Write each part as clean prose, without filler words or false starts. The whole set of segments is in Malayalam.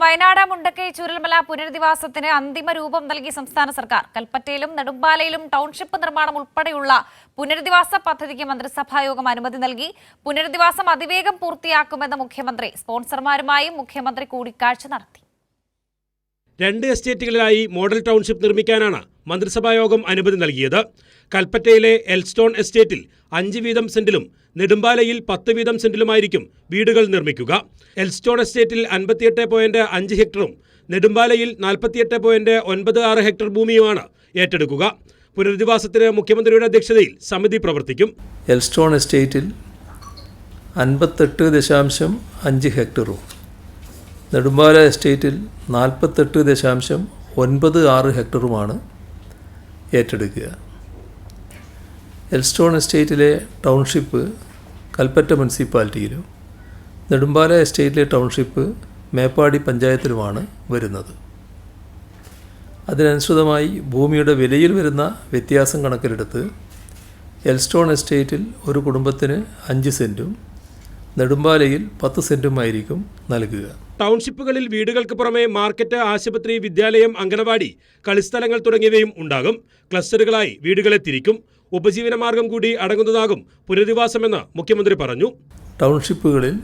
വയനാട് മുണ്ടക്കൈ ചൂരൽമല പുനരധിവാസത്തിന് അന്തിമ രൂപം നൽകി സംസ്ഥാന സർക്കാർ. കൽപ്പറ്റയിലും നെടുമ്പാലയിലും ടൗൺഷിപ്പ് നിർമ്മാണം ഉൾപ്പെടെയുള്ള പുനരധിവാസ പദ്ധതിക്ക് മന്ത്രിസഭായോഗം അനുമതി നൽകി. പുനരധിവാസം അതിവേഗം പൂർത്തിയാക്കുമെന്ന് മുഖ്യമന്ത്രി. സ്പോൺസർമാരുമായും മുഖ്യമന്ത്രി കൂടിക്കാഴ്ച നടത്തി. 2 എസ്റ്റേറ്റുകളിലായി മോഡൽ ടൗൺഷിപ്പ് നിർമ്മിക്കാനാണ് മന്ത്രിസഭായോഗം അനുമതി നൽകിയത്. കൽപ്പറ്റയിലെ എൽസ്റ്റോൺ എസ്റ്റേറ്റിൽ 5 വീതം സെന്റിലും നെടുമ്പാലയിൽ 10 വീതം സെന്റിലുമായിരിക്കും വീടുകൾ നിർമ്മിക്കുക. എൽസ്റ്റോൺ എസ്റ്റേറ്റിൽ 58.5 ഹെക്ടറും നെടുമ്പാലയിൽ 48.96 ഹെക്ടർ ഭൂമിയുമാണ് ഏറ്റെടുക്കുക. പുനരധിവാസത്തിന് മുഖ്യമന്ത്രിയുടെ അധ്യക്ഷതയിൽ സമിതി പ്രവർത്തിക്കും. എൽസ്റ്റോൺ എസ്റ്റേറ്റിൽ 58.5 ഹെക്ടറും നെടുമ്പാല എസ്റ്റേറ്റിൽ 48.96 ഹെക്ടറുമാണ് ഏറ്റെടുക്കുക. എൽസ്റ്റോൺ എസ്റ്റേറ്റിലെ ടൗൺഷിപ്പ് കൽപ്പറ്റ മുനിസിപ്പാലിറ്റിയിലും നെടുമ്പാല എസ്റ്റേറ്റിലെ ടൗൺഷിപ്പ് മേപ്പാടി പഞ്ചായത്തിലുമാണ് വരുന്നത്. അതിനനുസൃതമായി ഭൂമിയുടെ വിലയിൽ വരുന്ന വ്യത്യാസം കണക്കിലെടുത്ത് എൽസ്റ്റോൺ എസ്റ്റേറ്റിൽ ഒരു കുടുംബത്തിന് 5 സെൻറ്റും നെടുമ്പാലയിൽ 10 സെൻറ്റുമായിരിക്കും നൽകുക. ടൗൺഷിപ്പുകളിൽ വീടുകൾക്ക് പുറമെ മാർക്കറ്റ്, ആശുപത്രി, വിദ്യാലയം, അംഗനവാടി, കളിസ്ഥലങ്ങൾ തുടങ്ങിയവയും ഉണ്ടാകും. ക്ലസ്റ്ററുകളായി വീടുകളെ തിരിക്കും. ഉപജീവനമാർഗം കൂടി അടങ്ങുന്നതാകും പുനരധിവാസമെന്ന് മുഖ്യമന്ത്രി പറഞ്ഞു. ടൗൺഷിപ്പുകളിൽ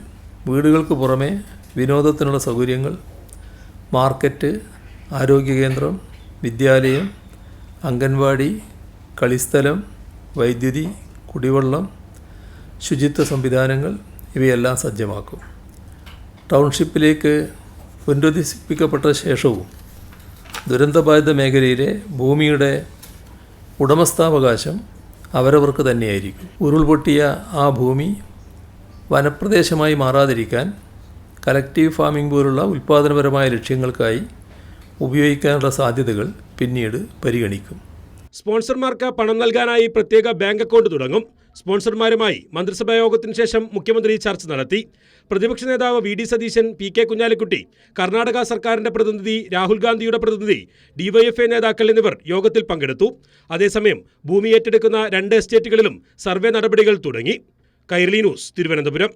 വീടുകൾക്ക് പുറമെ വിനോദത്തിനുള്ള സൗകര്യങ്ങൾ, മാർക്കറ്റ്, ആരോഗ്യകേന്ദ്രം, വിദ്യാലയം, അംഗൻവാടി, കളിസ്ഥലം, വൈദ്യുതി, കുടിവെള്ളം, ശുചിത്വ സംവിധാനങ്ങൾ ഇവയെല്ലാം സജ്ജമാക്കും. ടൗൺഷിപ്പിലേക്ക് പുനരധിവസിപ്പിക്കപ്പെട്ട ശേഷവും ദുരന്തബാധിത മേഖലയിലെ ഭൂമിയുടെ ഉടമസ്ഥാവകാശം അവരവർക്ക് തന്നെയായിരിക്കും. ഉരുൾപൊട്ടിയ ആ ഭൂമി വനപ്രദേശമായി മാറാതിരിക്കാൻ കലക്റ്റീവ് ഫാമിംഗ് പോലുള്ള ഉൽപ്പാദനപരമായ ലക്ഷ്യങ്ങൾക്കായി ഉപയോഗിക്കാനുള്ള സാധ്യതകൾ പിന്നീട് പരിഗണിക്കും. സ്പോൺസർമാർക്ക് പണം നൽകാനായി പ്രത്യേക ബാങ്ക് അക്കൗണ്ട് തുടങ്ങും. സ്പോൺസർമാരുമായി മന്ത്രിസഭാ യോഗത്തിന് ശേഷം മുഖ്യമന്ത്രി ചർച്ച നടത്തി. പ്രതിപക്ഷ നേതാവ് V D Satheesan, P K Kunhalikutty, Karnataka സർക്കാരിന്റെ പ്രതിനിധി, രാഹുൽ ഗാന്ധിയുടെ പ്രതിനിധി, ഡിവൈഎഫ്ഐ നേതാക്കൾ എന്നിവർ യോഗത്തിൽ പങ്കെടുത്തു. അതേസമയം ഭൂമി ഏറ്റെടുക്കുന്ന 2 എസ്റ്റേറ്റുകളിലും സർവേ നടപടികൾ തുടങ്ങി. കൈരളി ന്യൂസ്, തിരുവനന്തപുരം.